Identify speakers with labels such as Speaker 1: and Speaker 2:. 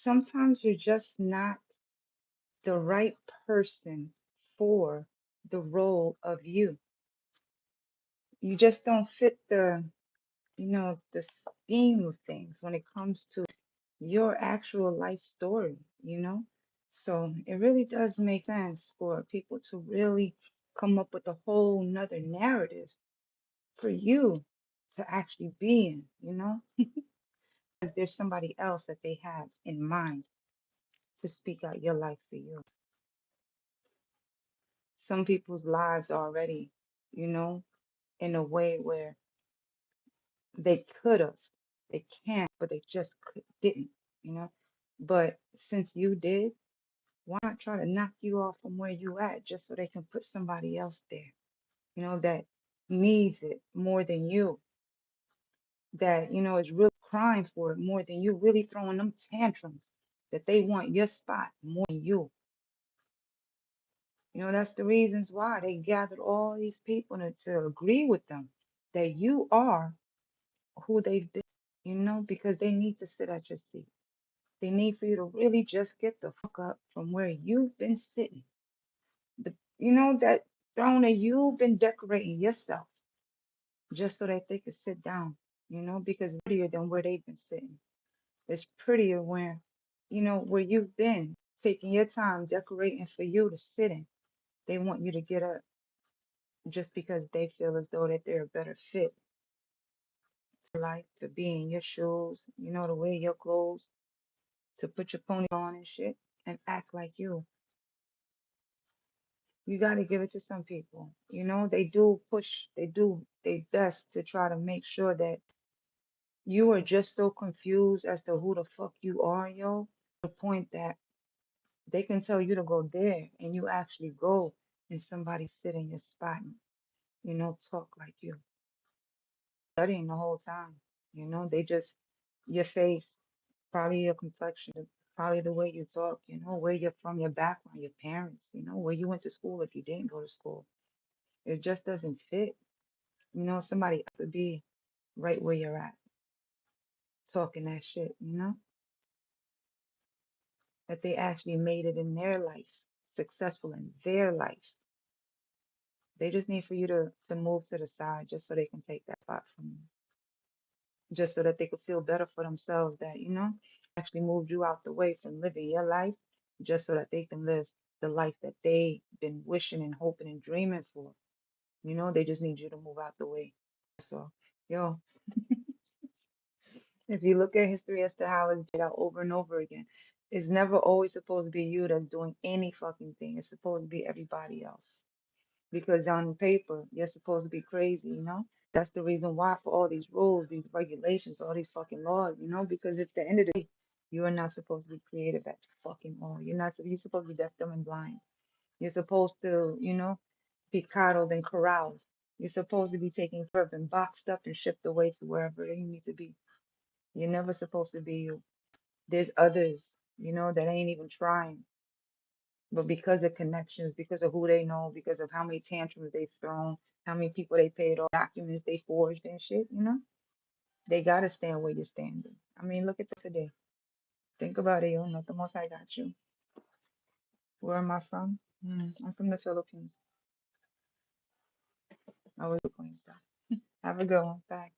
Speaker 1: sometimes you're just not the right person for the role of you. You just don't fit the scheme of things when it comes to your actual life story. So it really does make sense for people to really come up with a whole nother narrative for you to actually be in, because there's somebody else that they have in mind to speak out your life for you. Some people's lives are already, in a way where they could have, they can't, but they just didn't. But since you did, why not try to knock you off from where you at just so they can put somebody else there, that needs it more than you, that is really crying for it more than you, really throwing them tantrums that they want your spot more than you. That's the reasons why they gathered all these people to agree with them that you are who they've been, because they need to sit at your seat. They need for you to really just get the fuck up from where you've been sitting. That throne that you've been decorating yourself just so that they could sit down, because it's prettier than where they've been sitting. It's prettier where you've been taking your time decorating for you to sit in. They want you to get up just because they feel as though that they're a better fit to life, to be in your shoes, to wear your clothes, to put your pony on and shit and act like you. You got to give it to some people. They do push, they do their best to try to make sure that you are just so confused as to who the fuck you are, yo, to the point that they can tell you to go there and you actually go and somebody sit in your spot and, talk like you. Studying the whole time, they just, your face, probably your complexion, probably the way you talk, where you're from, your background, your parents, where you went to school if you didn't go to school. It just doesn't fit. Somebody could be right where you're at, talking that shit, that they actually made it in their life, successful in their life. They just need for you to move to the side just so they can take that spot from you. Just so that they could feel better for themselves that, actually moved you out the way from living your life just so that they can live the life that they've been wishing and hoping and dreaming for. They just need you to move out the way. So, yo, if you look at history as to how it's played out over and over again, it's never always supposed to be you that's doing any fucking thing. It's supposed to be everybody else. Because on paper, you're supposed to be crazy. That's the reason why for all these rules, these regulations, all these fucking laws, because at the end of the day, you are not supposed to be creative at fucking all. You're supposed to be deaf, dumb, and blind. You're supposed to, be coddled and corralled. You're supposed to be taken care of and boxed up and shipped away to wherever you need to be. You're never supposed to be you. There's others, that ain't even trying. But because of connections, because of who they know, because of how many tantrums they've thrown, how many people they paid off, documents they forged and shit, they gotta stand where you're standing. I mean, look at today. Think about it, yo. Not the most I got you. Where am I from? I'm from the Philippines. I was a Queenstown. Have a good one. Bye.